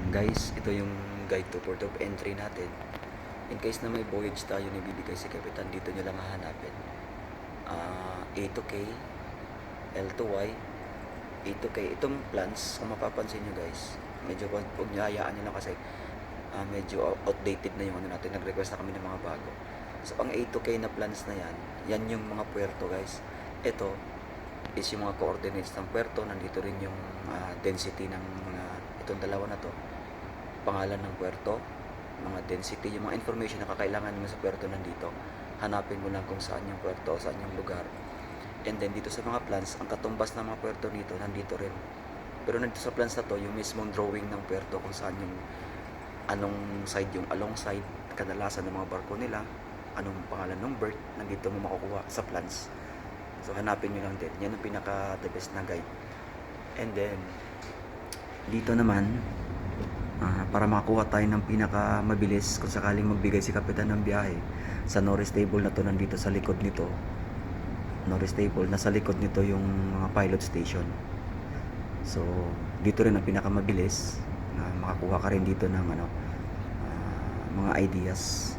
Guys, ito yung guide to port of entry natin. In case na may voyage tayo na bibigay si Kapitan, dito nyo lang hahanapin. A to K, L to Y, A to K. Itong plans, kung mapapansin nyo guys, medyo huwag nyo hayaan nyo lang kasi medyo outdated na yung ano natin. Nag-request na kami ng mga bago. So, ang A to K na plans na yan, yan yung mga puerto guys. Ito is yung mga coordinates ng puerto. Nandito rin yung density ng mga, itong dalawa na to, pangalan ng puerto, mga density, yung mga information na kakailangan mo sa puerto nandito. Hanapin mo lang kung saan yung puerto, saan yung lugar. And then dito sa mga plans, ang katumbas ng mga puerto nito, nandito rin. Pero nandito sa plans na to, yung mismong drawing ng puerto, kung saan yung anong side yung alongside, kadalasan ng mga barko nila, anong pangalan ng berth, nandito mo makukuha sa plans. So hanapin nyo lang din. Yan ang pinaka the best na guide. And then dito naman, para makakuha tayo ng pinaka mabilis kung sakaling magbigay si Kapitan ng biyahe, sa Norris Table na to, nandito sa likod nito. Norris Table, nasa likod nito yung mga pilot station. So dito rin ang pinaka mabilis na makakuha ka rin dito ng mga ideas